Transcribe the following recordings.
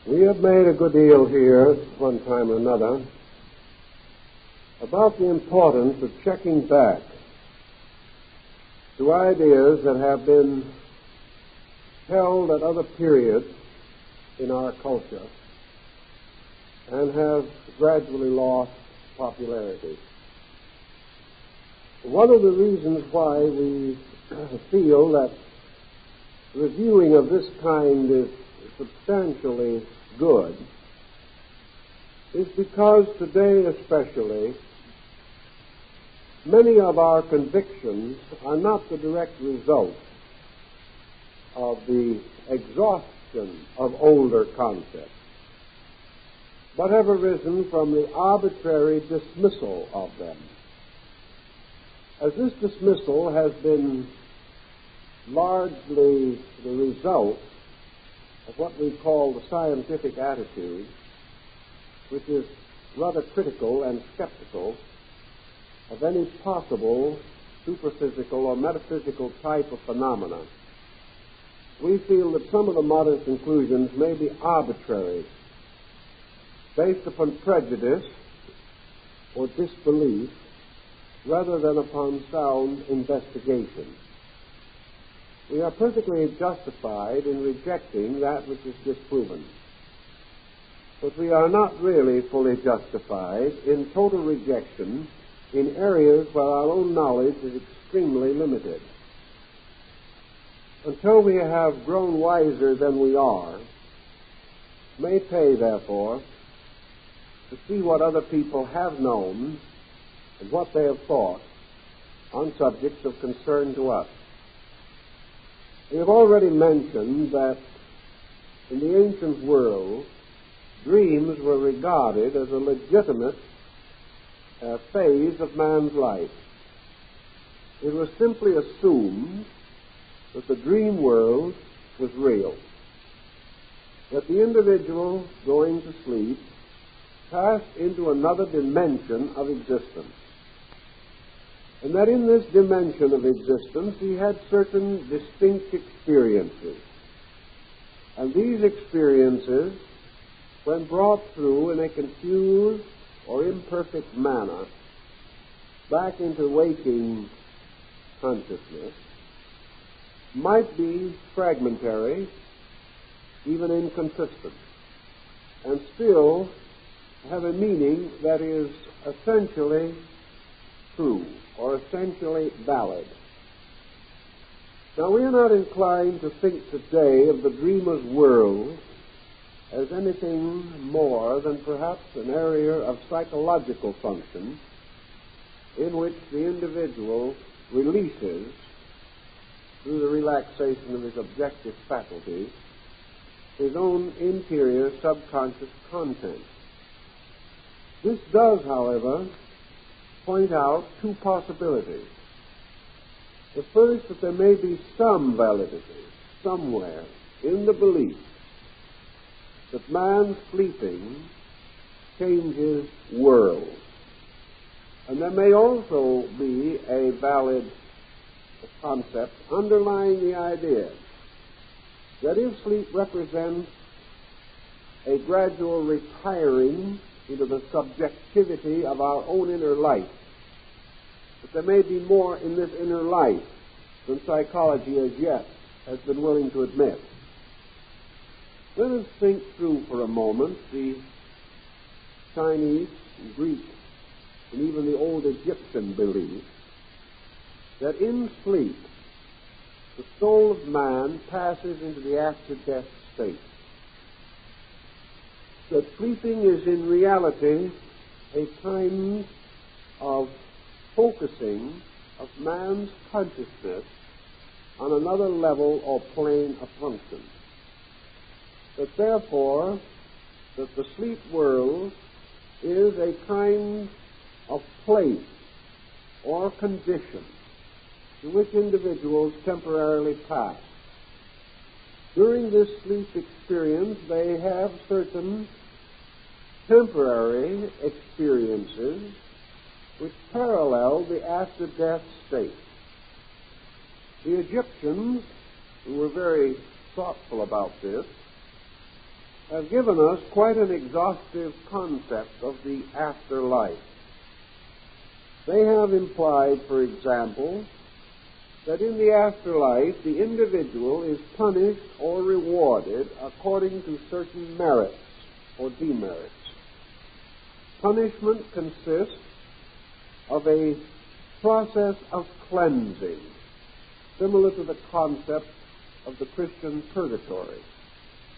We have made a good deal here, at one time or another, about the importance of checking back to ideas that have been held at other periods in our culture and have gradually lost popularity. One of the reasons why we feel that reviewing of this kind is substantially good is because today especially many of our convictions are not the direct result of the exhaustion of older concepts, but have arisen from the arbitrary dismissal of them. As this dismissal has been largely the result of what we call the scientific attitude, which is rather critical and skeptical of any possible superphysical or metaphysical type of phenomena, we feel that some of the modern conclusions may be arbitrary, based upon prejudice or disbelief, rather than upon sound investigation. We are perfectly justified in rejecting that which is disproven, but we are not really fully justified in total rejection in areas where our own knowledge is extremely limited. Until we have grown wiser than we are, it may pay, therefore, to see what other people have known and what they have thought on subjects of concern to us. We have already mentioned that in the ancient world, dreams were regarded as a legitimate phase of man's life. It was simply assumed that the dream world was real, that the individual going to sleep passed into another dimension of existence, and that in this dimension of existence he had certain distinct experiences. And these experiences, when brought through in a confused or imperfect manner back into waking consciousness, might be fragmentary, even inconsistent, and still have a meaning that is essentially true or essentially valid. Now, we are not inclined to think today of the dreamer's world as anything more than perhaps an area of psychological function in which the individual releases, through the relaxation of his objective faculties, his own interior subconscious content. This does, however, point out two possibilities. The first, that there may be some validity somewhere in the belief that man sleeping changes world. And there may also be a valid concept underlying the idea that if sleep represents a gradual retiring into the subjectivity of our own inner life, that there may be more in this inner life than psychology as yet has been willing to admit. Let us think through for a moment the Chinese, Greek, and even the old Egyptian belief that in sleep the soul of man passes into the after-death state. That sleeping is in reality a kind of focusing of man's consciousness on another level or plane of function. That therefore, that the sleep world is a kind of place or condition to which individuals temporarily pass. During this sleep experience, they have certain temporary experiences which parallel the after-death state. The Egyptians, who were very thoughtful about this, have given us quite an exhaustive concept of the afterlife. They have implied, for example, that in the afterlife the individual is punished or rewarded according to certain merits or demerits. Punishment consists of a process of cleansing, similar to the concept of the Christian purgatory,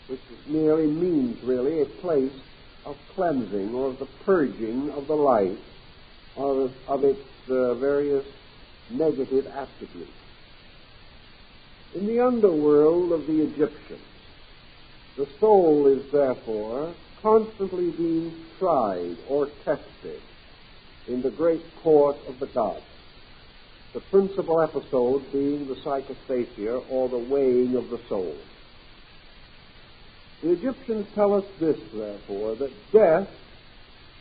which merely means really a place of cleansing or of the purging of the life of its various negative attributes. In the underworld of the Egyptians, the soul is therefore constantly being tried or tested in the great court of the gods, the principal episode being the psychotherapy, or the weighing of the soul. The Egyptians tell us this, therefore, that death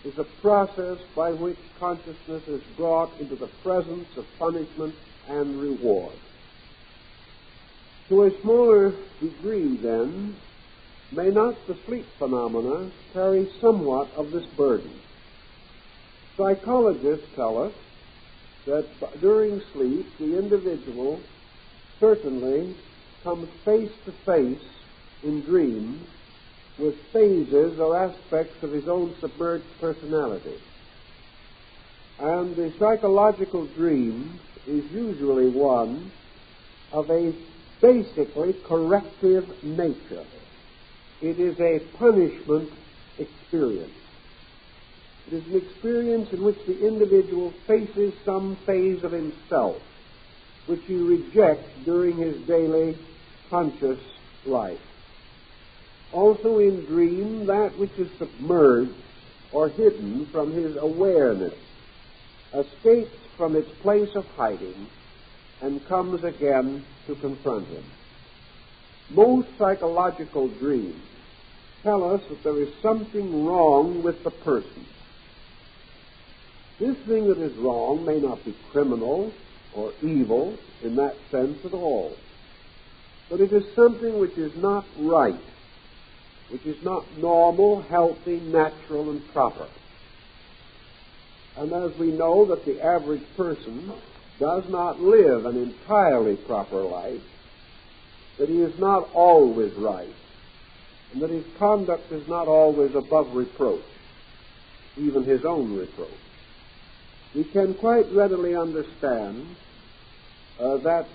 is a process by which consciousness is brought into the presence of punishment and reward. To a smaller degree, then, may not the sleep phenomena carry somewhat of this burden? Psychologists tell us that during sleep the individual certainly comes face to face in dreams with phases or aspects of his own submerged personality. And the psychological dream is usually one of a basically corrective nature. It is a punishment experience. It is an experience in which the individual faces some phase of himself which he rejects during his daily conscious life. Also in dream, that which is submerged or hidden from his awareness escapes from its place of hiding and comes again to confront him. Most psychological dreams tell us that there is something wrong with the person. This thing that is wrong may not be criminal or evil in that sense at all, but it is something which is not right, which is not normal, healthy, natural, and proper. And as we know that the average person does not live an entirely proper life, that he is not always right, and that his conduct is not always above reproach, even his own reproach, we can quite readily understand that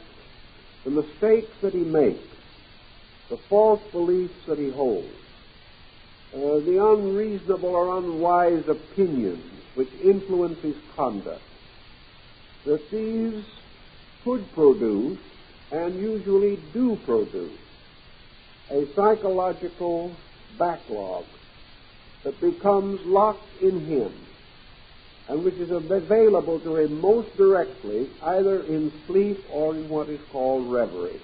the mistakes that he makes, the false beliefs that he holds, the unreasonable or unwise opinions which influence his conduct, that these could produce, and usually do produce, a psychological backlog that becomes locked in him and which is available to him most directly either in sleep or in what is called reverie,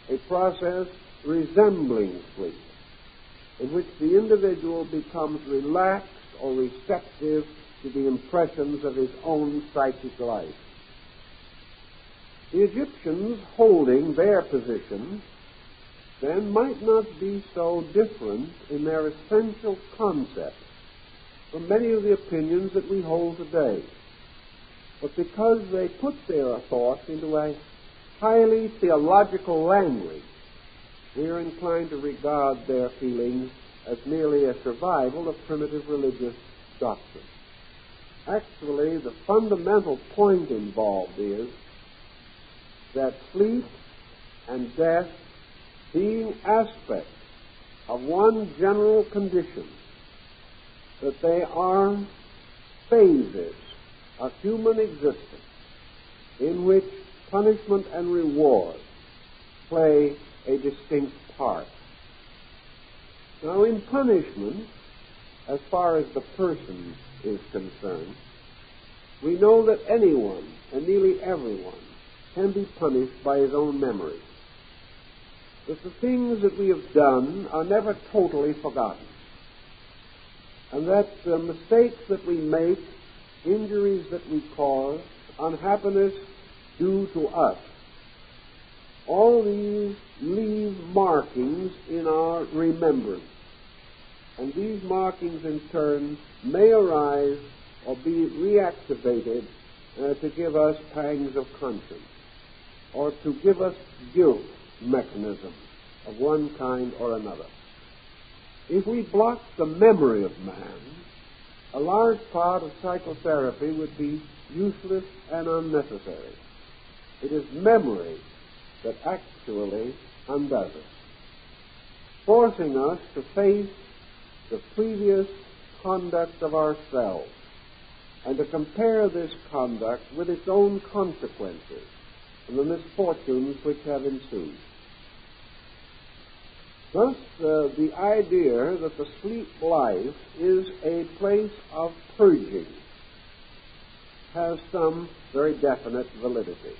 a process resembling sleep, in which the individual becomes relaxed or receptive to the impressions of his own psychic life. The Egyptians, holding their position, then might not be so different in their essential concepts from many of the opinions that we hold today. But because they put their thoughts into a highly theological language, we are inclined to regard their feelings as merely a survival of primitive religious doctrine. Actually, the fundamental point involved is that sleep and death, being aspects of one general condition, that they are phases of human existence in which punishment and reward play a distinct part. Now, in punishment, as far as the person is concerned, we know that anyone and nearly everyone can be punished by his own memory. That the things that we have done are never totally forgotten. And that the mistakes that we make, injuries that we cause, unhappiness due to us, all these leave markings in our remembrance. And these markings in turn may arise or be reactivated to give us pangs of conscience or to give us guilt mechanisms of one kind or another. If we block the memory of man, a large part of psychotherapy would be useless and unnecessary. It is memory that actually undoes us, forcing us to face the previous conduct of ourselves and to compare this conduct with its own consequences and the misfortunes which have ensued. Thus, the idea that the sleep life is a place of purging has some very definite validity.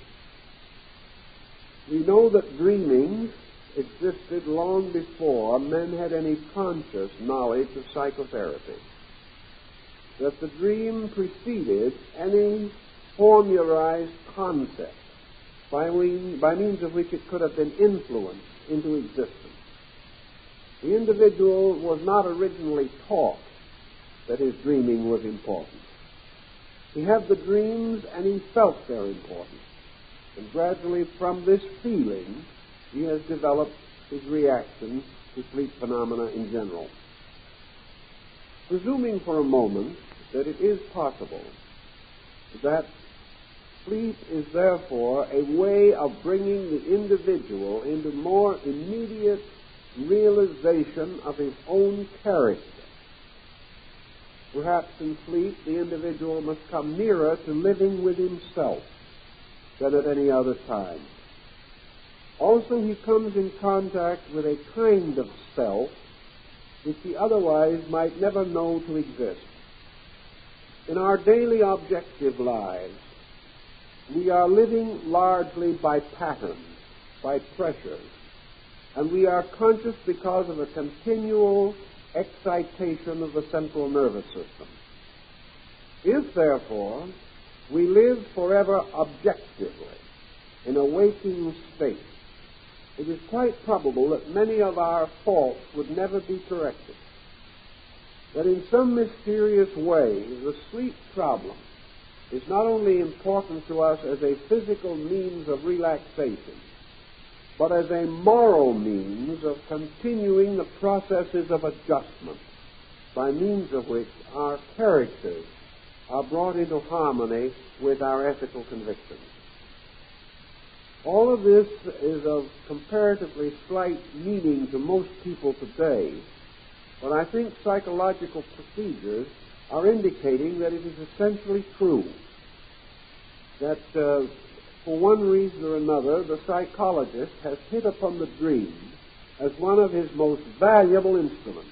We know that dreaming existed long before men had any conscious knowledge of psychotherapy, that the dream preceded any formularized concept by means of which it could have been influenced into existence. The individual was not originally taught that his dreaming was important. He had the dreams and he felt their importance. And gradually from this feeling, he has developed his reaction to sleep phenomena in general. Presuming for a moment that it is possible that sleep is therefore a way of bringing the individual into more immediate realization of his own character. Perhaps in sleep the individual must come nearer to living with himself than at any other time. Also, he comes in contact with a kind of self which he otherwise might never know to exist. In our daily objective lives, we are living largely by patterns, by pressures, and we are conscious because of a continual excitation of the central nervous system. If, therefore, we live forever objectively in a waking state, it is quite probable that many of our faults would never be corrected. That in some mysterious way, the sleep problem is not only important to us as a physical means of relaxation, but as a moral means of continuing the processes of adjustment by means of which our characters are brought into harmony with our ethical convictions. All of this is of comparatively slight meaning to most people today, but I think psychological procedures are indicating that it is essentially true, that for one reason or another, the psychologist has hit upon the dream as one of his most valuable instruments.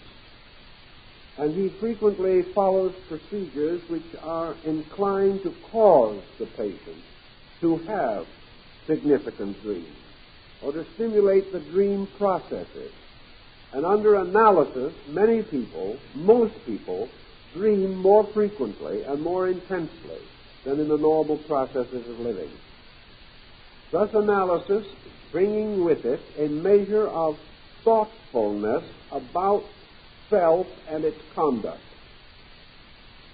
And he frequently follows procedures which are inclined to cause the patient to have significant dreams or to stimulate the dream processes. And under analysis, many people, most people, dream more frequently and more intensely than in the normal processes of living. Thus, analysis bringing with it a measure of thoughtfulness about self and its conduct.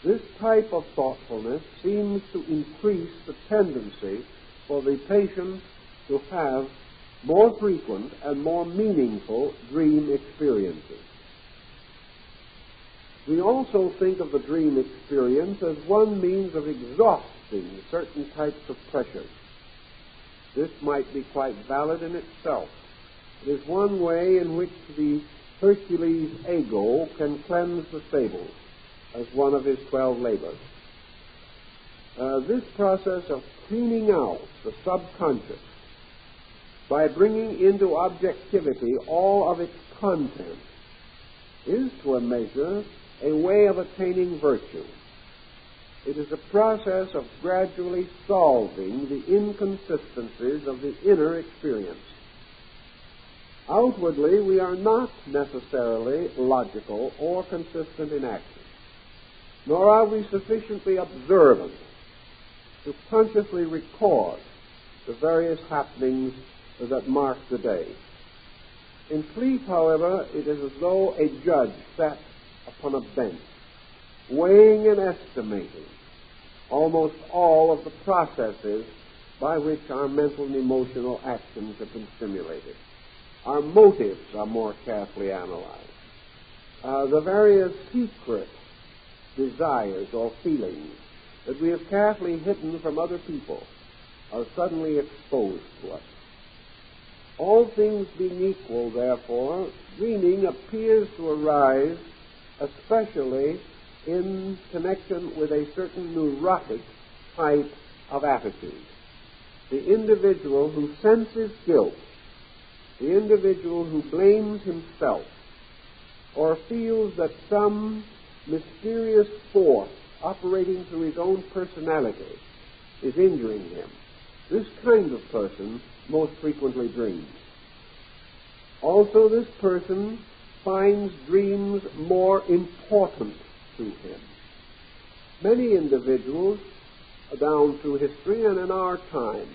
This type of thoughtfulness seems to increase the tendency for the patient to have more frequent and more meaningful dream experiences. We also think of the dream experience as one means of exhausting certain types of pressures. This might be quite valid in itself. It is one way in which the Hercules' ego can cleanse the stables as one of his 12 labors. This process of cleaning out the subconscious by bringing into objectivity all of its content is, to a measure, a way of attaining virtue. It is a process of gradually solving the inconsistencies of the inner experience. Outwardly, we are not necessarily logical or consistent in action, nor are we sufficiently observant to consciously record the various happenings that mark the day. In sleep, however, it is as though a judge sat upon a bench, weighing and estimating almost all of the processes by which our mental and emotional actions have been stimulated. Our motives are more carefully analyzed. The various secret desires or feelings that we have carefully hidden from other people are suddenly exposed to us. All things being equal, therefore, dreaming appears to arise especially in connection with a certain neurotic type of attitude. The individual who senses guilt, the individual who blames himself, or feels that some mysterious force operating through his own personality is injuring him, this kind of person most frequently dreams. Also, this person finds dreams more important to him. Many individuals, down through history and in our time,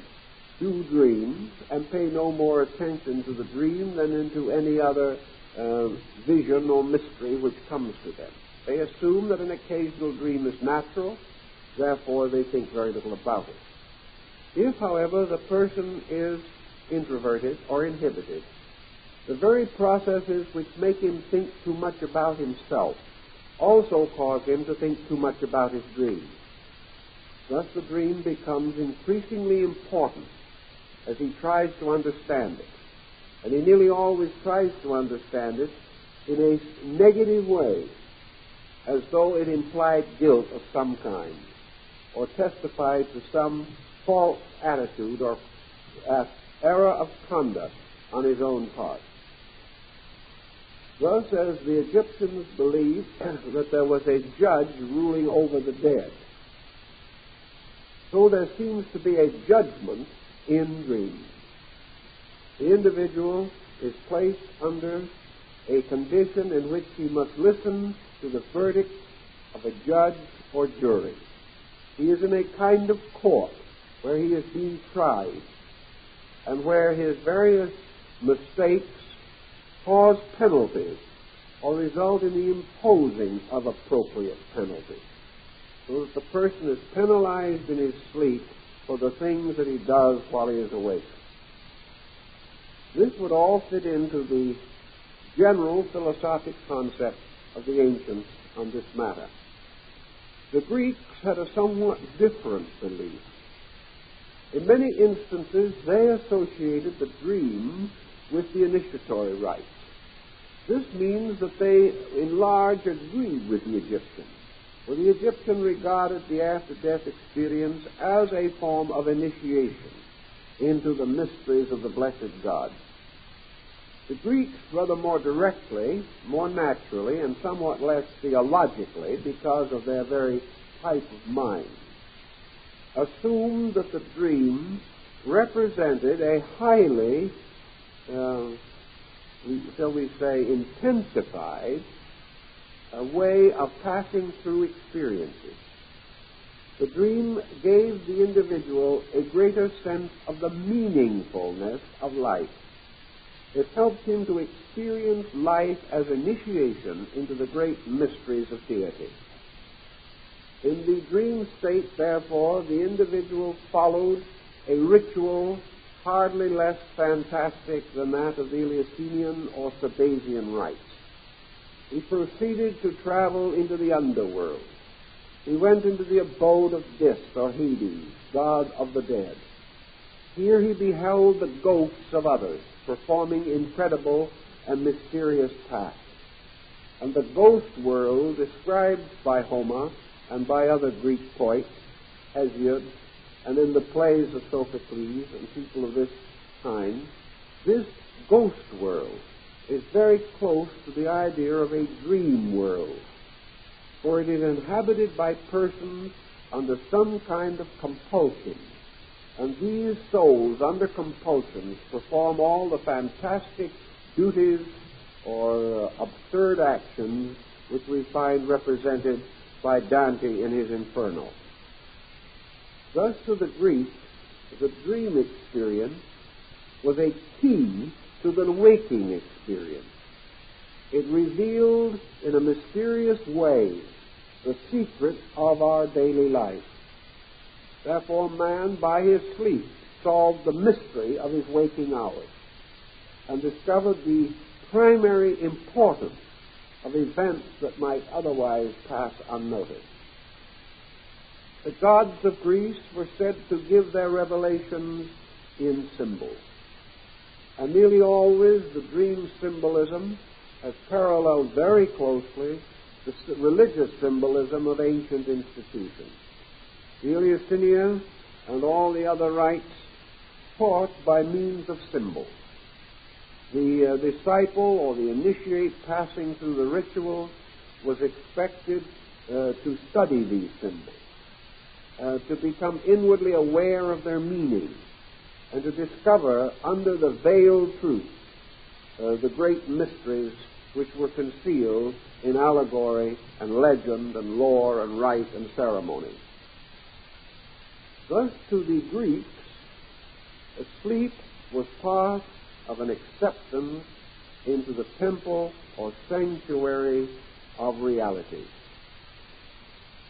do dreams and pay no more attention to the dream than into any other vision or mystery which comes to them. They assume that an occasional dream is natural, therefore they think very little about it. If, however, the person is introverted or inhibited, the very processes which make him think too much about himself also cause him to think too much about his dream. Thus the dream becomes increasingly important as he tries to understand it. And he nearly always tries to understand it in a negative way, as though it implied guilt of some kind, or testified to some false attitude or error of conduct on his own part. Thus, as the Egyptians believed that there was a judge ruling over the dead, so there seems to be a judgment in dreams. The individual is placed under a condition in which he must listen to the verdict of a judge or jury. He is in a kind of court where he is being tried and where his various mistakes cause penalties or result in the imposing of appropriate penalties, so that the person is penalized in his sleep for the things that he does while he is awake. This would all fit into the general philosophic concept of the ancients on this matter. The Greeks had a somewhat different belief. In many instances, they associated the dream with the initiatory rites. This means that they, in large, agreed with the Egyptians. For the Egyptian regarded the after-death experience as a form of initiation into the mysteries of the blessed God. The Greeks, rather more directly, more naturally, and somewhat less theologically, because of their very type of mind, assumed that the dream represented a highly, shall we say, intensified way of passing through experiences. The dream gave the individual a greater sense of the meaningfulness of life. It helped him to experience life as initiation into the great mysteries of deity. In the dream state, therefore, the individual followed a ritual hardly less fantastic than that of the Eleusinian or Sabasian rites. He proceeded to travel into the underworld. He went into the abode of Dis, or Hades, god of the dead. Here he beheld the ghosts of others performing incredible and mysterious tasks. And the ghost world described by Homer and by other Greek poets, Hesiod, and in the plays of Sophocles and people of this kind, this ghost world is very close to the idea of a dream world, for it is inhabited by persons under some kind of compulsion, and these souls under compulsions perform all the fantastic duties or absurd actions which we find represented by Dante in his Inferno. Thus, to the Greeks, the dream experience was a key to the waking experience. It revealed in a mysterious way the secret of our daily life. Therefore, man, by his sleep, solved the mystery of his waking hours and discovered the primary importance of events that might otherwise pass unnoticed. The gods of Greece were said to give their revelations in symbols. And nearly always the dream symbolism has paralleled very closely the religious symbolism of ancient institutions. The Eleusinians and all the other rites taught by means of symbols. The disciple or the initiate passing through the ritual was expected to study these symbols, to become inwardly aware of their meaning, and to discover under the veiled truth the great mysteries which were concealed in allegory and legend and lore and rite and ceremony. Thus, to the Greeks, sleep was part of an acceptance into the temple or sanctuary of reality.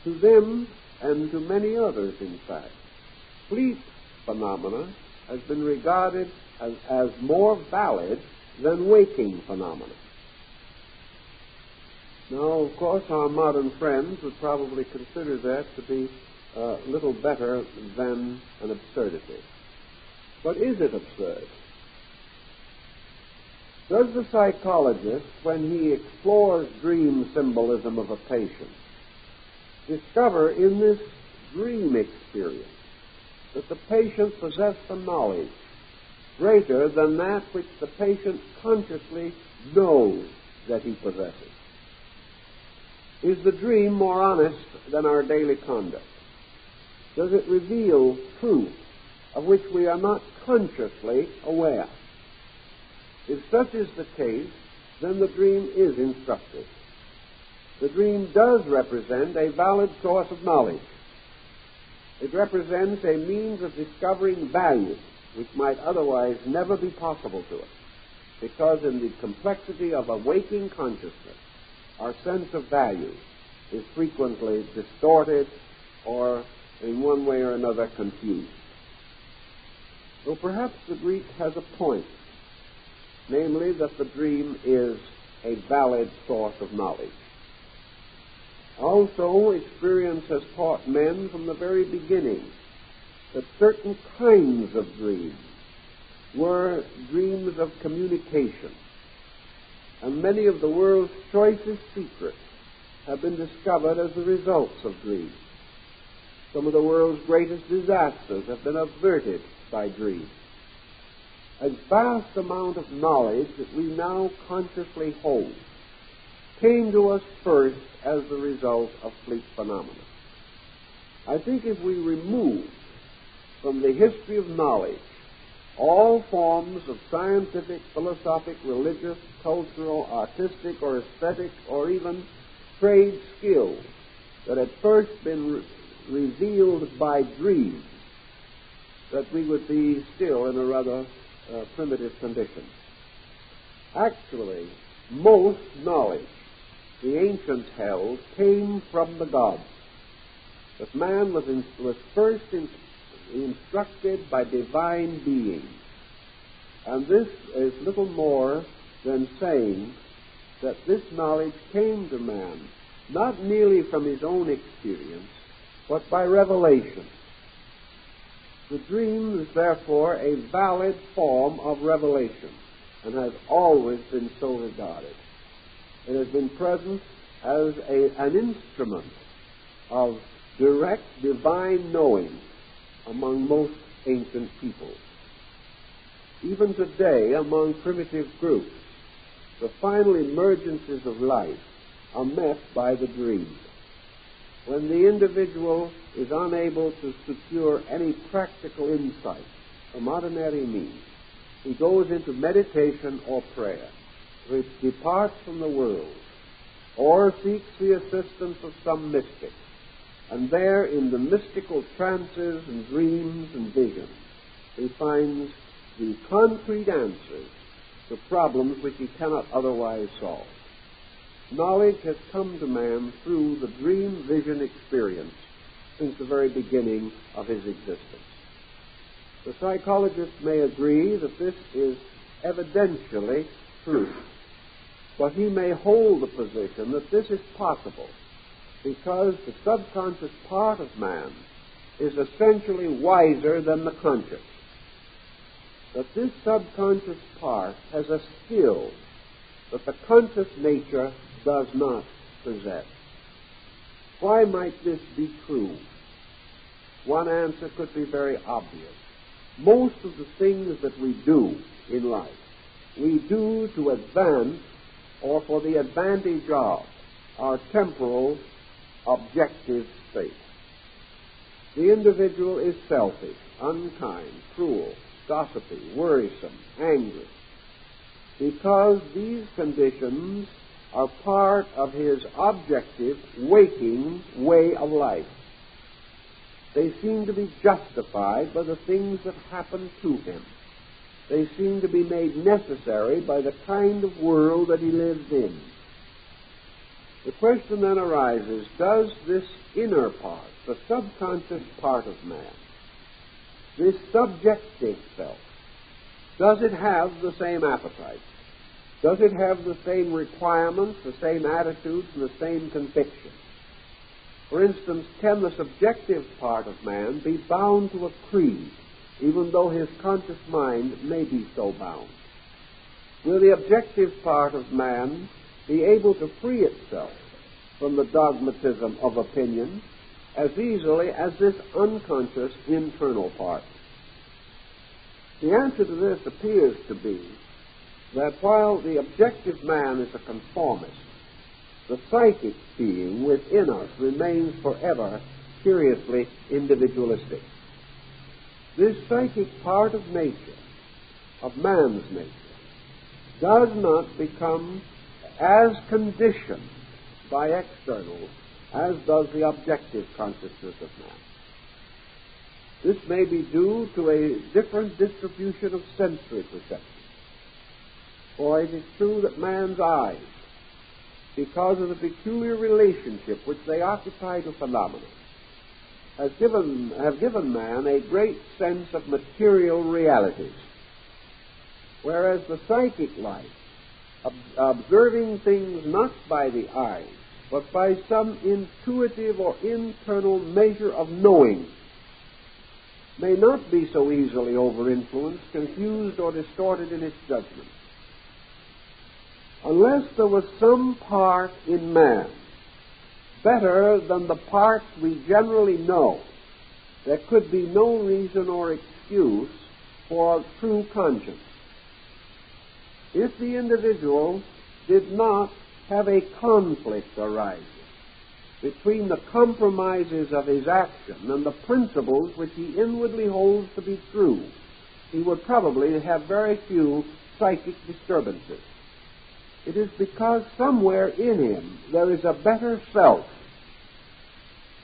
To them, and to many others, in fact, sleep phenomena has been regarded as more valid than waking phenomena. Now, of course, our modern friends would probably consider that to be little better than an absurdity. But is it absurd? Does the psychologist, when he explores dream symbolism of a patient, discover in this dream experience that the patient possessed a knowledge greater than that which the patient consciously knows that he possesses? Is the dream more honest than our daily conduct? Does it reveal truth of which we are not consciously aware? If such is the case, then the dream is instructive. The dream does represent a valid source of knowledge. It represents a means of discovering value which might otherwise never be possible to us, because in the complexity of a waking consciousness, our sense of value is frequently distorted or in one way or another confused. So perhaps the Greek has a point, namely that the dream is a valid source of knowledge. Also, experience has taught men from the very beginning that certain kinds of dreams were dreams of communication, and many of the world's choicest secrets have been discovered as the results of dreams. Some of the world's greatest disasters have been averted by dreams. A vast amount of knowledge that we now consciously hold came to us first as the result of sleep phenomena. I think if we remove from the history of knowledge all forms of scientific, philosophic, religious, cultural, artistic, or aesthetic, or even trade skill that had first been revealed by dreams, that we would be still in a rather primitive condition. Actually, most knowledge the ancients held came from the gods. That man was first instructed by divine beings. And this is little more than saying that this knowledge came to man not merely from his own experience, but by revelation. The dream is therefore a valid form of revelation and has always been so regarded. It has been present as an instrument of direct divine knowing among most ancient peoples. Even today, among primitive groups, the final emergences of life are met by the dream. When the individual is unable to secure any practical insight from ordinary means, he goes into meditation or prayer, which departs from the world, or seeks the assistance of some mystic. And there, in the mystical trances and dreams and visions, he finds the concrete answers to problems which he cannot otherwise solve. Knowledge has come to man through the dream vision experience since the very beginning of his existence. The psychologist may agree that this is evidentially true, but he may hold the position that this is possible because the subconscious part of man is essentially wiser than the conscious. That this subconscious part has a skill that the conscious nature does not possess. Why might this be true? One answer could be very obvious. Most of the things that we do in life, we do to advance or for the advantage of our temporal objective state. The individual is selfish, unkind, cruel, gossipy, worrisome, angry, because these conditions are part of his objective, waking way of life. They seem to be justified by the things that happen to him. They seem to be made necessary by the kind of world that he lives in. The question then arises, does this inner part, the subconscious part of man, this subjective self, does it have the same appetite? Does it have the same requirements, the same attitudes, and the same convictions? For instance, can the subjective part of man be bound to a creed, even though his conscious mind may be so bound? Will the objective part of man be able to free itself from the dogmatism of opinion as easily as this unconscious internal part? The answer to this appears to be that while the objective man is a conformist, the psychic being within us remains forever curiously individualistic. This psychic part of nature, of man's nature, does not become as conditioned by externals as does the objective consciousness of man. This may be due to a different distribution of sensory perception. For it is true that man's eyes, because of the peculiar relationship which they occupy to phenomena, have given man a great sense of material realities, whereas the psychic life, observing things not by the eyes, but by some intuitive or internal measure of knowing, may not be so easily over-influenced, confused, or distorted in its judgment. Unless there was some part in man better than the parts we generally know, there could be no reason or excuse for true conscience. If the individual did not have a conflict arising between the compromises of his action and the principles which he inwardly holds to be true, he would probably have very few psychic disturbances. It is because somewhere in him there is a better self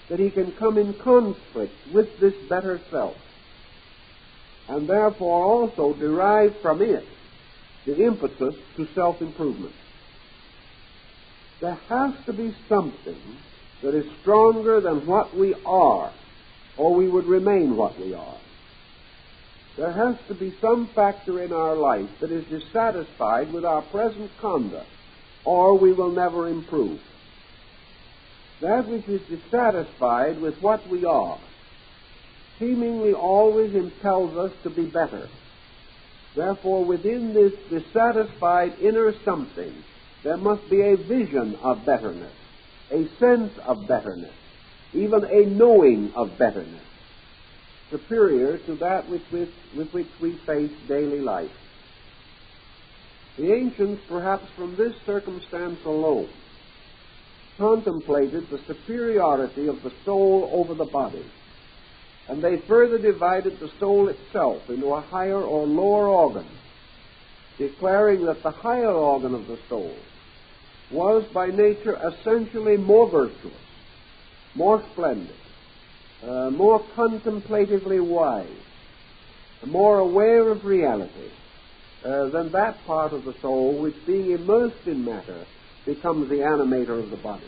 that he can come in conflict with this better self, and therefore also derive from it the impetus to self-improvement. There has to be something that is stronger than what we are, or we would remain what we are. There has to be some factor in our life that is dissatisfied with our present conduct, or we will never improve. That which is dissatisfied with what we are seemingly always impels us to be better. Therefore, within this dissatisfied inner something, there must be a vision of betterness, a sense of betterness, even a knowing of betterness, superior to that with which we face daily life. The ancients, perhaps from this circumstance alone, contemplated the superiority of the soul over the body, and they further divided the soul itself into a higher or lower organ, declaring that the higher organ of the soul was by nature essentially more virtuous, more splendid, more contemplatively wise, more aware of reality than that part of the soul which, being immersed in matter, becomes the animator of the body.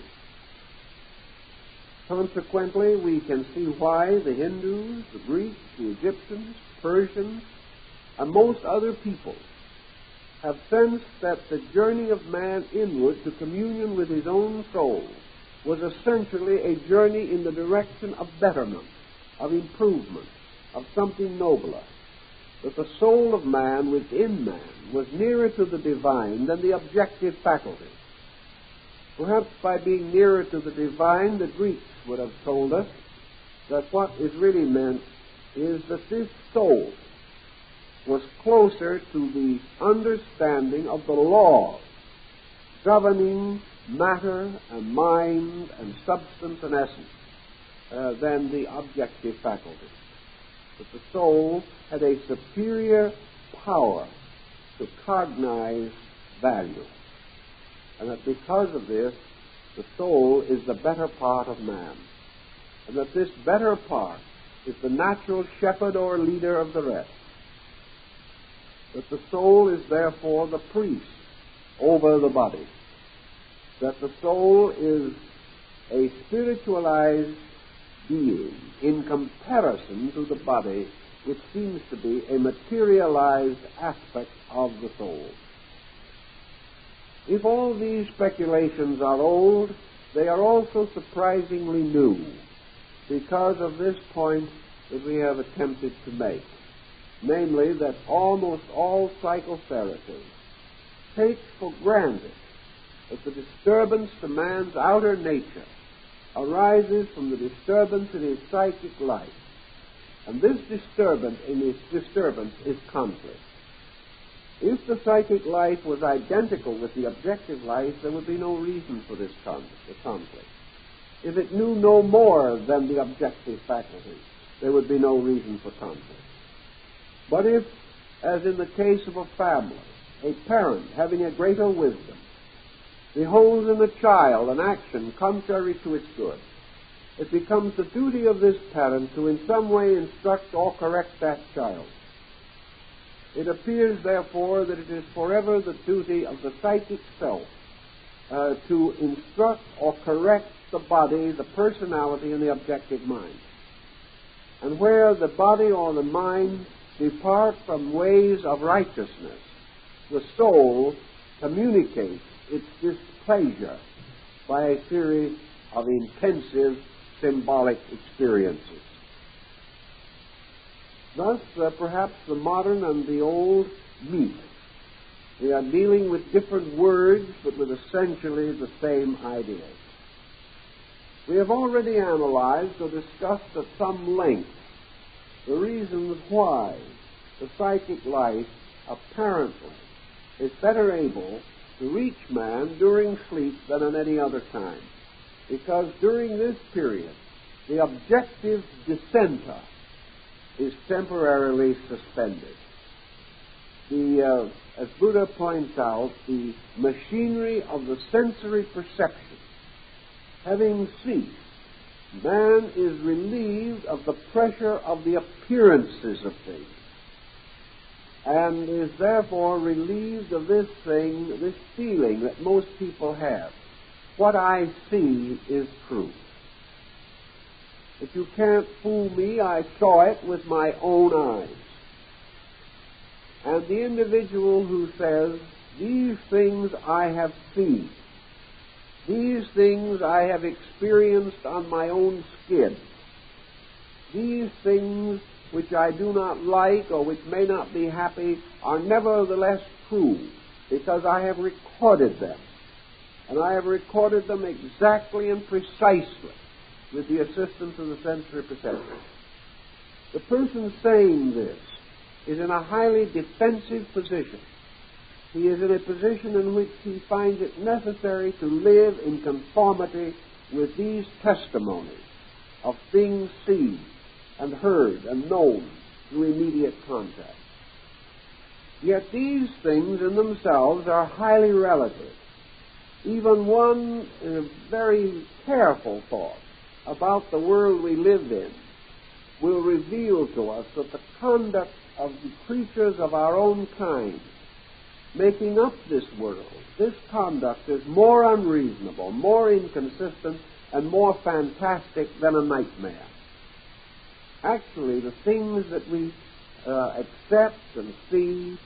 Consequently, we can see why the Hindus, the Greeks, the Egyptians, Persians, and most other peoples have sensed that the journey of man inward to communion with his own soul was essentially a journey in the direction of betterment, of improvement, of something nobler. That the soul of man within man was nearer to the divine than the objective faculty. Perhaps by being nearer to the divine, the Greeks would have told us that what is really meant is that this soul was closer to the understanding of the laws governing matter and mind and substance and essence than the objective faculty. That the soul had a superior power to cognize value. And that because of this, the soul is the better part of man. And that this better part is the natural shepherd or leader of the rest. That the soul is therefore the priest over the body. That the soul is a spiritualized being in comparison to the body, which seems to be a materialized aspect of the soul. If all these speculations are old, they are also surprisingly new because of this point that we have attempted to make, namely that almost all psychotherapy takes for granted that the disturbance to man's outer nature arises from the disturbance in his psychic life. And this disturbance is conflict. If the psychic life was identical with the objective life, there would be no reason for this conflict. If it knew no more than the objective faculty, there would be no reason for conflict. But if, as in the case of a family, a parent having a greater wisdom beholds in a child an action contrary to its good, it becomes the duty of this parent to in some way instruct or correct that child. It appears, therefore, that it is forever the duty of the psychic self to instruct or correct the body, the personality, and the objective mind. And where the body or the mind depart from ways of righteousness, the soul communicates its displeasure by a series of intensive symbolic experiences. Thus, perhaps the modern and the old meet. We are dealing with different words, but with essentially the same ideas. We have already analyzed or discussed at some length the reasons why the psychic life apparently is better able to reach man during sleep than at any other time. Because during this period, the objective dissenter is temporarily suspended. As Buddha points out, the machinery of the sensory perception having ceased, man is relieved of the pressure of the appearances of things, and is therefore relieved of this feeling that most people have. What I see is true. If you can't fool me, I saw it with my own eyes. And the individual who says, these things I have seen, these things I have experienced on my own skin, these things which I do not like or which may not be happy are nevertheless true because I have recorded them. And I have recorded them exactly and precisely with the assistance of the sensory perception. The person saying this is in a highly defensive position. He is in a position in which he finds it necessary to live in conformity with these testimonies of things seen and heard and known through immediate contact. Yet these things in themselves are highly relative. Even one very careful thought about the world we live in will reveal to us that the conduct of the creatures of our own kind making up this world, this conduct is more unreasonable, more inconsistent, and more fantastic than a nightmare. Actually, the things that we accept and see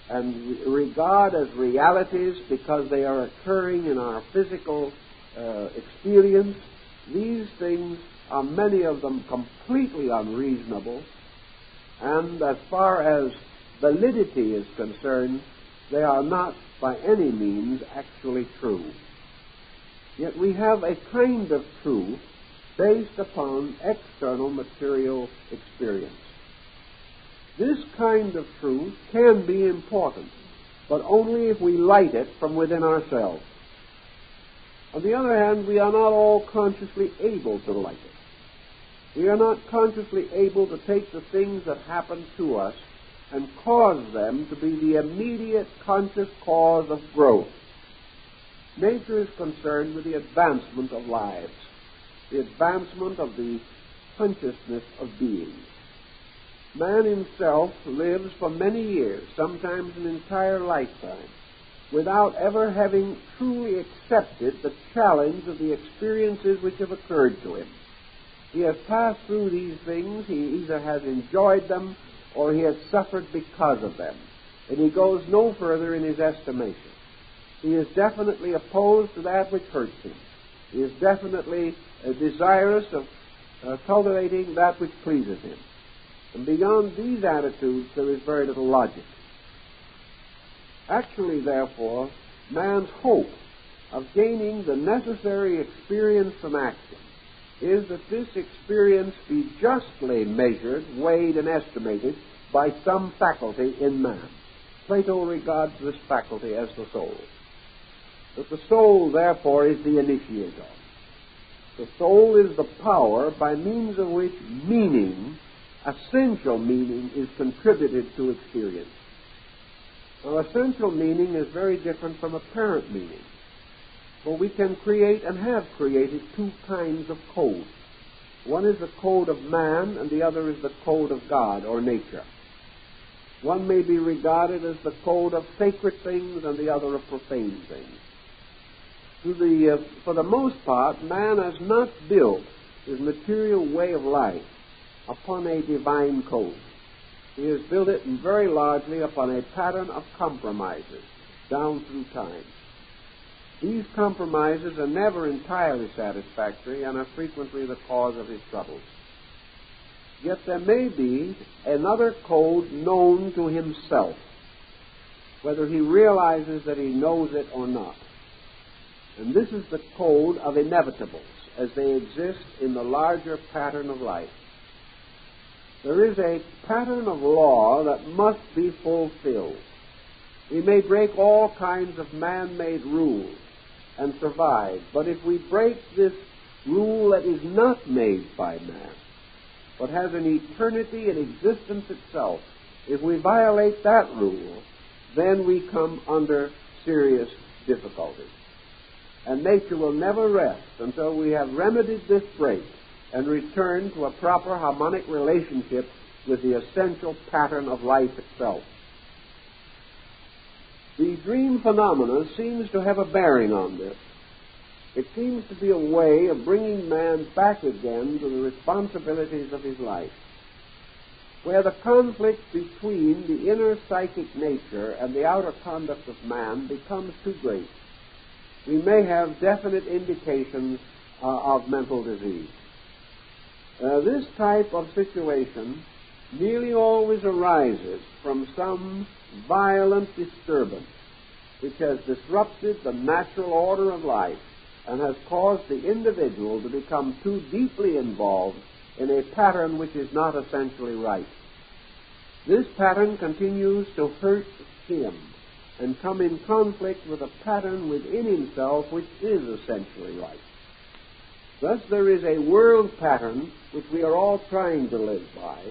and regard as realities because they are occurring in our physical experience, these things are many of them completely unreasonable, and as far as validity is concerned, they are not by any means actually true. Yet we have a kind of truth based upon external material experience. This kind of truth can be important, but only if we light it from within ourselves. On the other hand, we are not all consciously able to light it. We are not consciously able to take the things that happen to us and cause them to be the immediate conscious cause of growth. Nature is concerned with the advancement of lives, the advancement of the consciousness of beings. Man himself lives for many years, sometimes an entire lifetime, without ever having truly accepted the challenge of the experiences which have occurred to him. He has passed through these things, he either has enjoyed them or he has suffered because of them, and he goes no further in his estimation. He is definitely opposed to that which hurts him. He is definitely desirous of cultivating that which pleases him. And beyond these attitudes, there is very little logic. Actually, therefore, man's hope of gaining the necessary experience from action is that this experience be justly measured, weighed, and estimated by some faculty in man. Plato regards this faculty as the soul. That the soul, therefore, is the initiator. The soul is the power by means of which meaning, essential meaning, is contributed to experience. Now, essential meaning is very different from apparent meaning. For we can create and have created two kinds of code. One is the code of man, and the other is the code of God or nature. One may be regarded as the code of sacred things, and the other of profane things. For the most part, man has not built his material way of life upon a divine code. He has built it very largely upon a pattern of compromises down through time. These compromises are never entirely satisfactory and are frequently the cause of his troubles. Yet there may be another code known to himself, whether he realizes that he knows it or not. And this is the code of inevitables as they exist in the larger pattern of life. There is a pattern of law that must be fulfilled. We may break all kinds of man-made rules and survive, but if we break this rule that is not made by man, but has an eternity in existence itself, if we violate that rule, then we come under serious difficulties. And nature will never rest until we have remedied this break and returned to a proper harmonic relationship with the essential pattern of life itself. The dream phenomena seems to have a bearing on this. It seems to be a way of bringing man back again to the responsibilities of his life. Where the conflict between the inner psychic nature and the outer conduct of man becomes too great, we may have definite indications of mental disease. This type of situation nearly always arises from some violent disturbance which has disrupted the natural order of life and has caused the individual to become too deeply involved in a pattern which is not essentially right. This pattern continues to hurt him and come in conflict with a pattern within himself which is essentially right. Thus there is a world pattern which we are all trying to live by,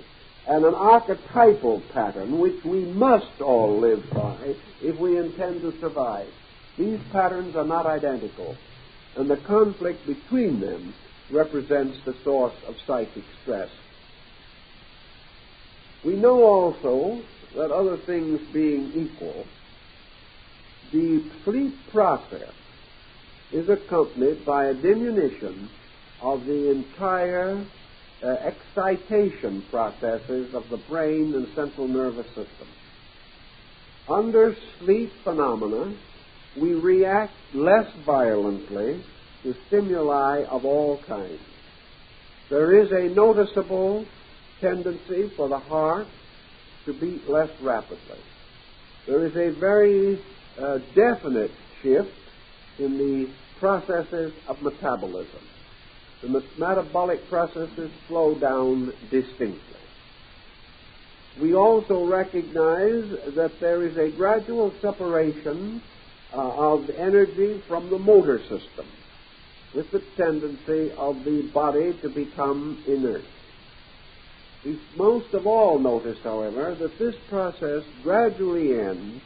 and an archetypal pattern which we must all live by if we intend to survive. These patterns are not identical, and the conflict between them represents the source of psychic stress. We know also that other things being equal, the sleep process is accompanied by a diminution of the entire excitation processes of the brain and central nervous system. Under sleep phenomena, we react less violently to stimuli of all kinds. There is a noticeable tendency for the heart to beat less rapidly. There is a very definite shift in the processes of metabolism. The metabolic processes slow down distinctly. We also recognize that there is a gradual separation of energy from the motor system, with the tendency of the body to become inert. We most of all notice, however, that this process gradually ends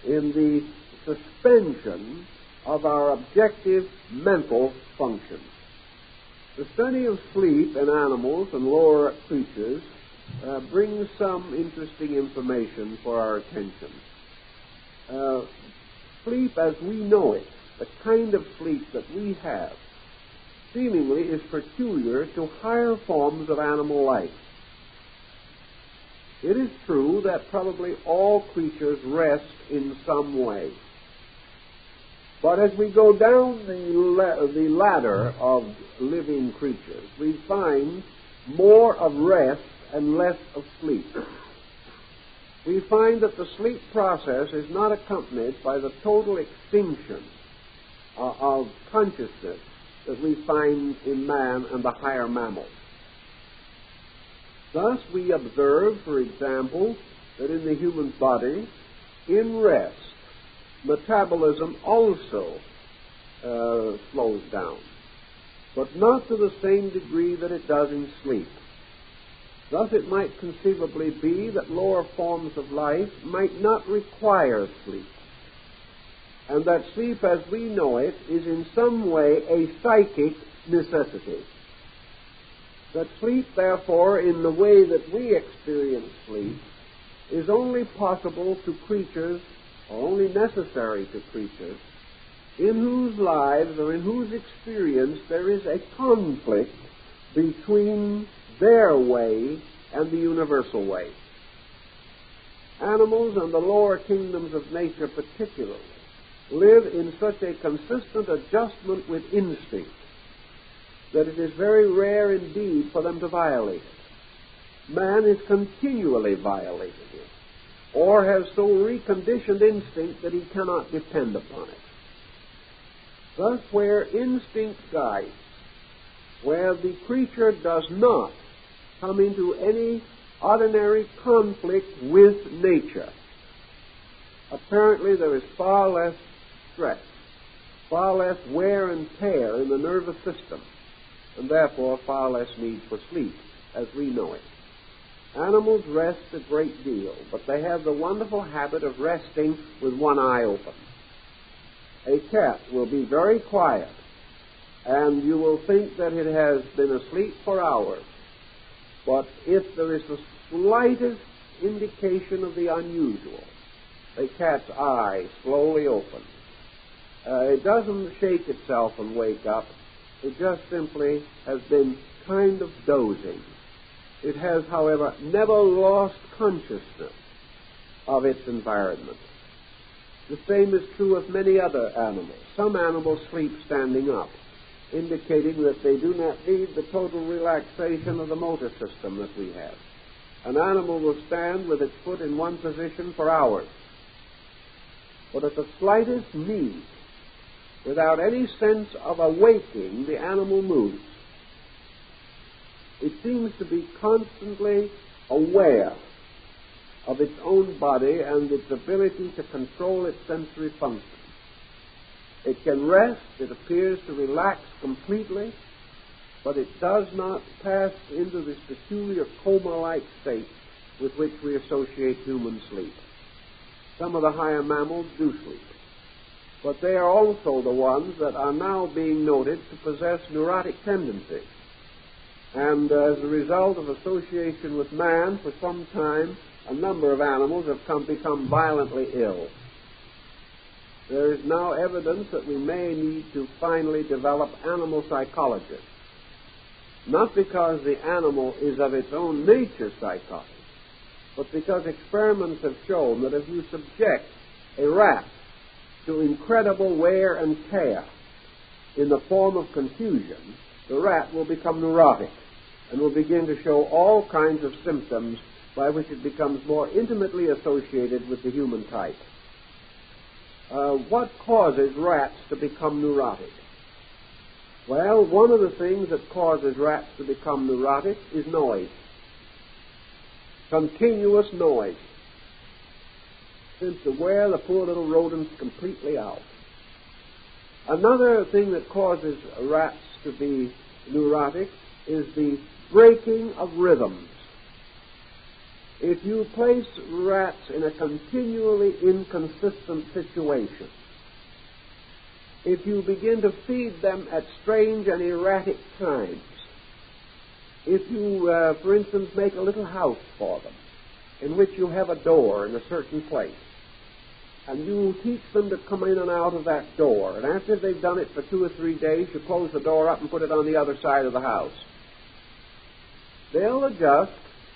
in the suspension of our objective mental functions. The study of sleep in animals and lower creatures brings some interesting information for our attention. Sleep as we know it, the kind of sleep that we have, seemingly is peculiar to higher forms of animal life. It is true that probably all creatures rest in some way. But as we go down the ladder of living creatures, we find more of rest and less of sleep. We find that the sleep process is not accompanied by the total extinction of consciousness that we find in man and the higher mammals. Thus, we observe, for example, that in the human body, in rest, metabolism also slows down, but not to the same degree that it does in sleep. Thus, it might conceivably be that lower forms of life might not require sleep, and that sleep as we know it is in some way a psychic necessity. That sleep, therefore, in the way that we experience sleep, is only possible to creatures, or only necessary to creatures, in whose lives or in whose experience there is a conflict between their way and the universal way. Animals and the lower kingdoms of nature particularly live in such a consistent adjustment with instinct that it is very rare indeed for them to violate it. Man is continually violating it, or has so reconditioned instinct that he cannot depend upon it. Thus, where instinct guides, where the creature does not come into any ordinary conflict with nature, apparently there is far less stress, far less wear and tear in the nervous system, and therefore far less need for sleep as we know it. Animals rest a great deal, but they have the wonderful habit of resting with one eye open. A cat will be very quiet, and you will think that it has been asleep for hours. But if there is the slightest indication of the unusual, a cat's eye slowly opens. It doesn't shake itself and wake up. It just simply has been kind of dozing. It has, however, never lost consciousness of its environment. The same is true of many other animals. Some animals sleep standing up, indicating that they do not need the total relaxation of the motor system that we have. An animal will stand with its foot in one position for hours, but at the slightest need, without any sense of awaking, the animal moves. It seems to be constantly aware of its own body and its ability to control its sensory functions. It can rest, it appears to relax completely, but it does not pass into this peculiar coma-like state with which we associate human sleep. Some of the higher mammals do sleep, but they are also the ones that are now being noted to possess neurotic tendencies. And as a result of association with man, for some time, a number of animals have become violently ill. There is now evidence that we may need to finally develop animal psychology. Not because the animal is of its own nature psychotic, but because experiments have shown that if you subject a rat to incredible wear and tear in the form of confusion, the rat will become neurotic and will begin to show all kinds of symptoms by which it becomes more intimately associated with the human type. What causes rats to become neurotic? Well, one of the things that causes rats to become neurotic is noise. Continuous noise. Seems to wear the poor little rodents completely out. Another thing that causes rats to be neurotic is the breaking of rhythms. If you place rats in a continually inconsistent situation, if you begin to feed them at strange and erratic times, if you, for instance, make a little house for them in which you have a door in a certain place, and you teach them to come in and out of that door, and after they've done it for 2 or 3 days, you close the door up and put it on the other side of the house. They'll adjust,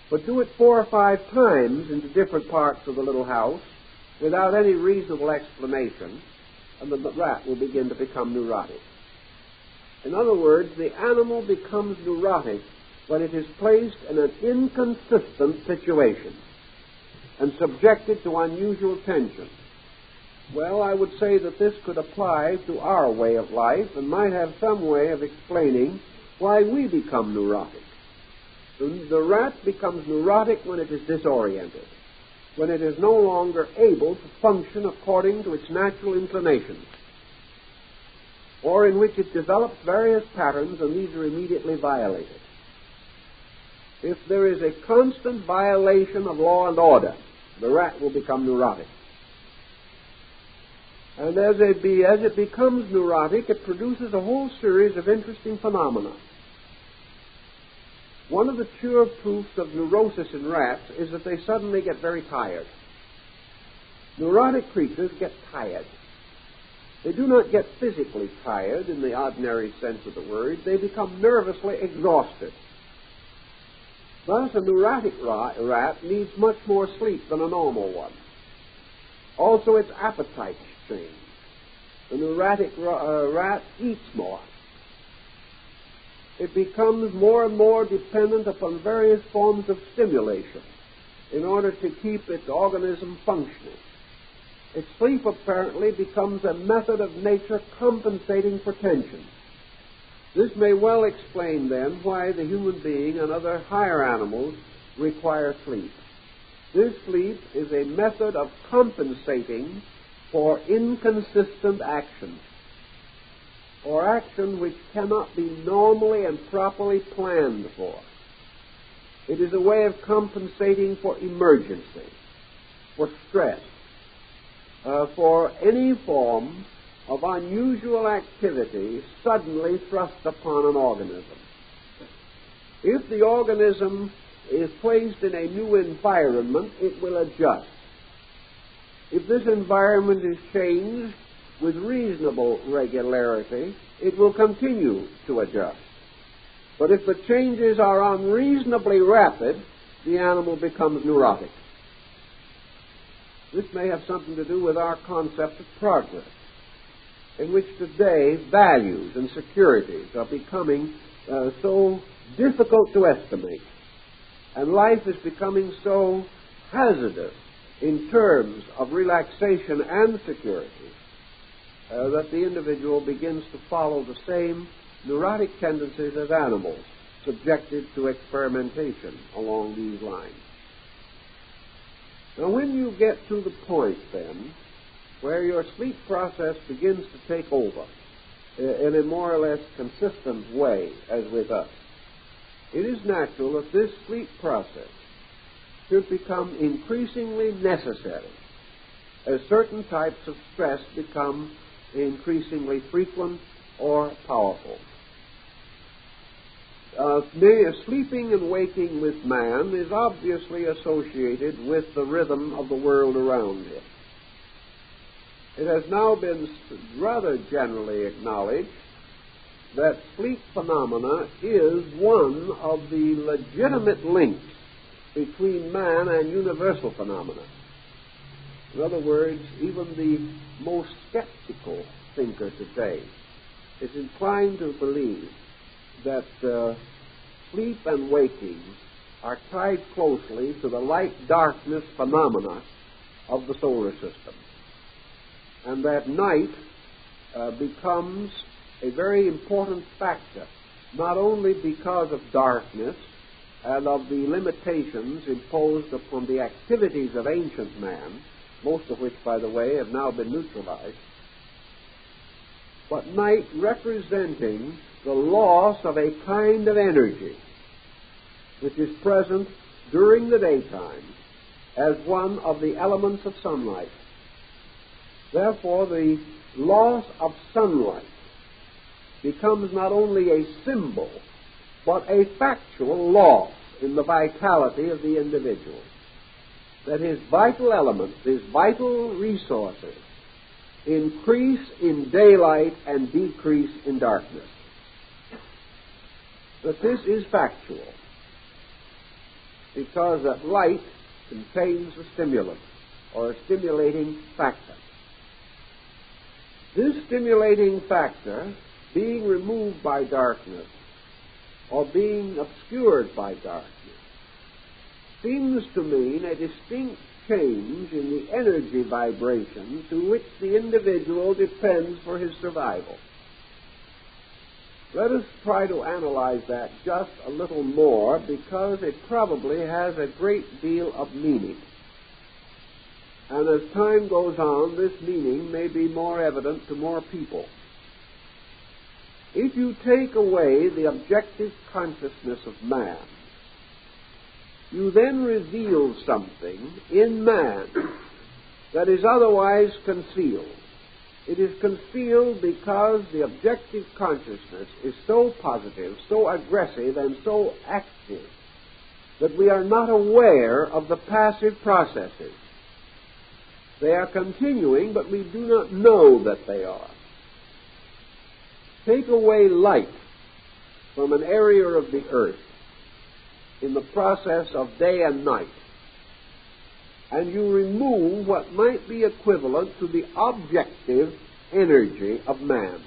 but do it 4 or 5 times into different parts of the little house without any reasonable explanation, and the rat will begin to become neurotic. In other words, the animal becomes neurotic when it is placed in an inconsistent situation and subjected to unusual tension. Well, I would say that this could apply to our way of life and might have some way of explaining why we become neurotic. The rat becomes neurotic when it is disoriented, when it is no longer able to function according to its natural inclinations, or in which it develops various patterns and these are immediately violated. If there is a constant violation of law and order, the rat will become neurotic. And as it becomes neurotic, it produces a whole series of interesting phenomena. One of the sure proofs of neurosis in rats is that they suddenly get very tired. Neurotic creatures get tired. They do not get physically tired in the ordinary sense of the word. They become nervously exhausted. Thus, a neurotic rat needs much more sleep than a normal one. Also, its appetite changes. The neurotic rat eats more. It becomes more and more dependent upon various forms of stimulation in order to keep its organism functioning. Its sleep apparently becomes a method of nature compensating for tension. This may well explain, then, why the human being and other higher animals require sleep. This sleep is a method of compensating for inconsistent action, or action which cannot be normally and properly planned for. It is a way of compensating for emergency, for stress, for any form of unusual activity suddenly thrust upon an organism. If the organism is placed in a new environment, it will adjust. If this environment is changed with reasonable regularity, it will continue to adjust. But if the changes are unreasonably rapid, the animal becomes neurotic. This may have something to do with our concept of progress, in which today values and securities are becoming so difficult to estimate, and life is becoming so hazardous in terms of relaxation and security that the individual begins to follow the same neurotic tendencies as animals subjected to experimentation along these lines. Now, when you get to the point, then, where your sleep process begins to take over in a more or less consistent way, as with us, it is natural that this sleep process should become increasingly necessary as certain types of stress become increasingly frequent or powerful. sleeping and waking with man is obviously associated with the rhythm of the world around him. It has now been rather generally acknowledged that sleep phenomena is one of the legitimate links between man and universal phenomena. In other words, even the most skeptical thinker today is inclined to believe that sleep and waking are tied closely to the light-darkness phenomena of the solar system, and that night becomes a very important factor, not only because of darkness and of the limitations imposed upon the activities of ancient man, most of which, by the way, have now been neutralized, but night representing the loss of a kind of energy which is present during the daytime as one of the elements of sunlight. Therefore, the loss of sunlight becomes not only a symbol, but a factual loss in the vitality of the individual. That his vital elements, his vital resources, increase in daylight and decrease in darkness. That this is factual, because that light contains a stimulant, or a stimulating factor. This stimulating factor, being removed by darkness, or being obscured by darkness, seems to mean a distinct change in the energy vibration to which the individual depends for his survival. Let us try to analyze that just a little more, because it probably has a great deal of meaning. And as time goes on, this meaning may be more evident to more people. If you take away the objective consciousness of man, you then reveal something in man that is otherwise concealed. It is concealed because the objective consciousness is so positive, so aggressive, and so active that we are not aware of the passive processes. They are continuing, but we do not know that they are. Take away light from an area of the earth in the process of day and night, and you remove what might be equivalent to the objective energy of man.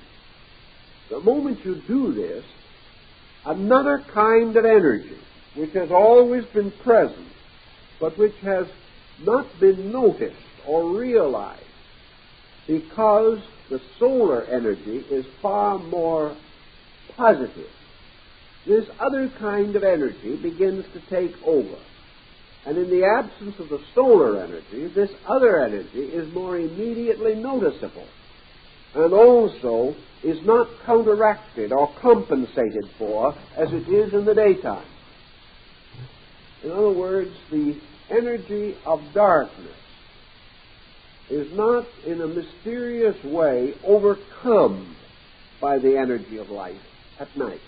The moment you do this, another kind of energy, which has always been present, but which has not been noticed or realized, because the solar energy is far more positive. This other kind of energy begins to take over. And in the absence of the solar energy, this other energy is more immediately noticeable, and also is not counteracted or compensated for as it is in the daytime. In other words, the energy of darkness is not in a mysterious way overcome by the energy of light at night.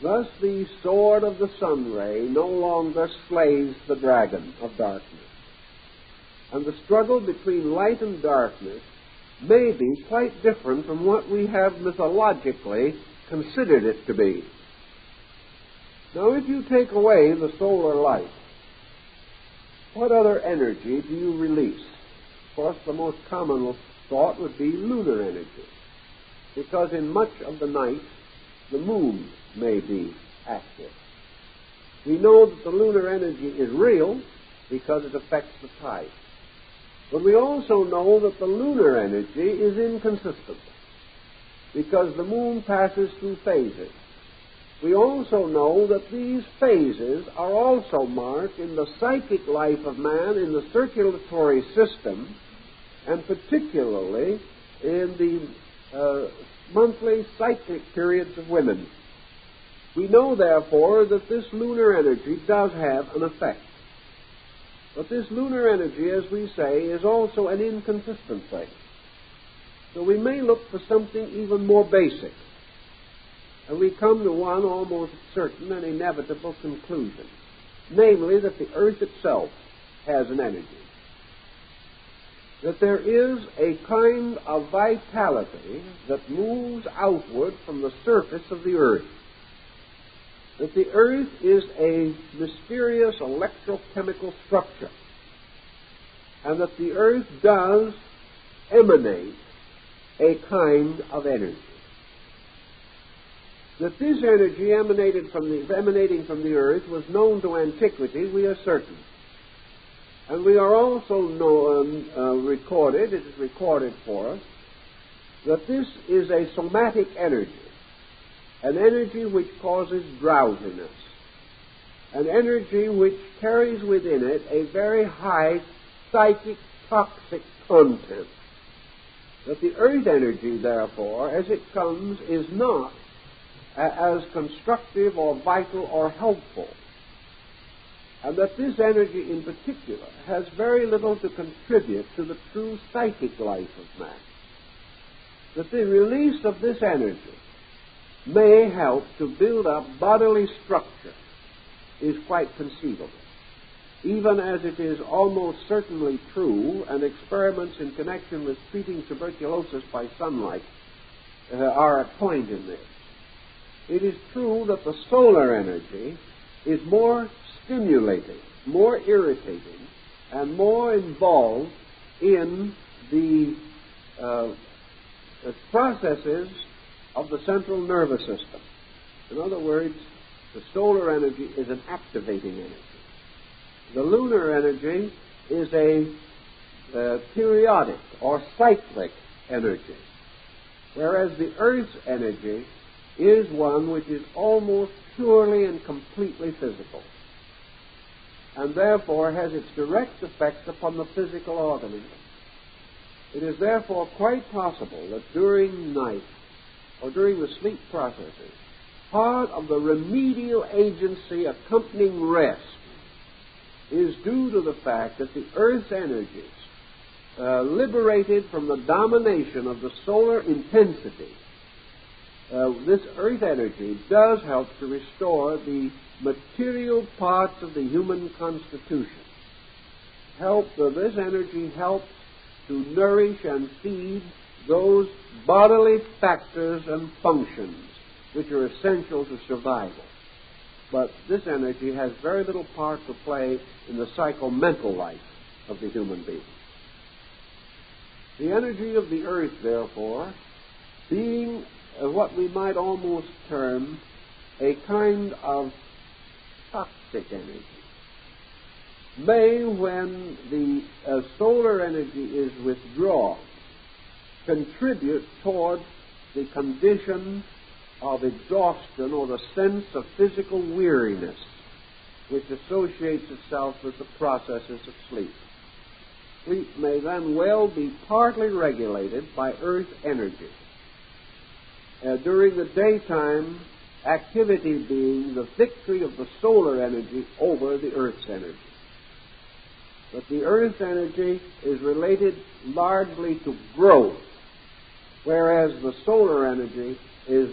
Thus the sword of the sun ray no longer slays the dragon of darkness. And the struggle between light and darkness may be quite different from what we have mythologically considered it to be. Now, if you take away the solar light, what other energy do you release? Of course, the most common thought would be lunar energy, because in much of the night the moon may be active. We know that the lunar energy is real because it affects the tide. But we also know that the lunar energy is inconsistent because the moon passes through phases. We also know that these phases are also marked in the psychic life of man in the circulatory system, and particularly in the monthly cyclic periods of women. We know, therefore, that this lunar energy does have an effect. But this lunar energy, as we say, is also an inconsistent thing. So we may look for something even more basic. and we come to one almost certain and inevitable conclusion, namely that the earth itself has an energy. That there is a kind of vitality that moves outward from the surface of the earth. That the earth is a mysterious electrochemical structure, and that the earth does emanate a kind of energy. That this energy emanating from the earth was known to antiquity, we are certain. And we are also recorded, it is recorded for us, that this is a somatic energy, an energy which causes drowsiness, an energy which carries within it a very high psychic toxic content. That the earth energy, therefore, as it comes, is not as constructive or vital or helpful. And that this energy in particular has very little to contribute to the true psychic life of man. That the release of this energy may help to build up bodily structure is quite conceivable, even as it is almost certainly true, and experiments in connection with treating tuberculosis by sunlight are at point in this. It is true that the solar energy is more stimulating, more irritating, and more involved in the processes of the central nervous system. In other words, the solar energy is an activating energy. The lunar energy is a periodic or cyclic energy, whereas the Earth's energy is one which is almost purely and completely physical, and therefore has its direct effects upon the physical organism. It is therefore quite possible that during night or during the sleep processes, part of the remedial agency accompanying rest is due to the fact that the Earth's energies, liberated from the domination of the solar intensity, this Earth energy does help to restore the material parts of the human constitution. This energy helps to nourish and feed those bodily factors and functions which are essential to survival. But this energy has very little part to play in the psycho-mental life of the human being. The energy of the earth, therefore, being what we might almost term a kind of toxic energy, may, when the solar energy is withdrawn, contribute toward the condition of exhaustion or the sense of physical weariness which associates itself with the processes of sleep. Sleep may then well be partly regulated by earth energy. During the daytime, activity being the victory of the solar energy over the earth's energy. But the earth's energy is related largely to growth, whereas the solar energy is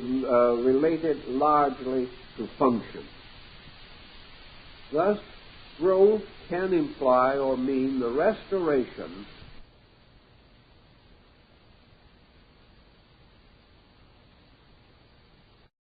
related largely to function. Thus, growth can imply or mean the restoration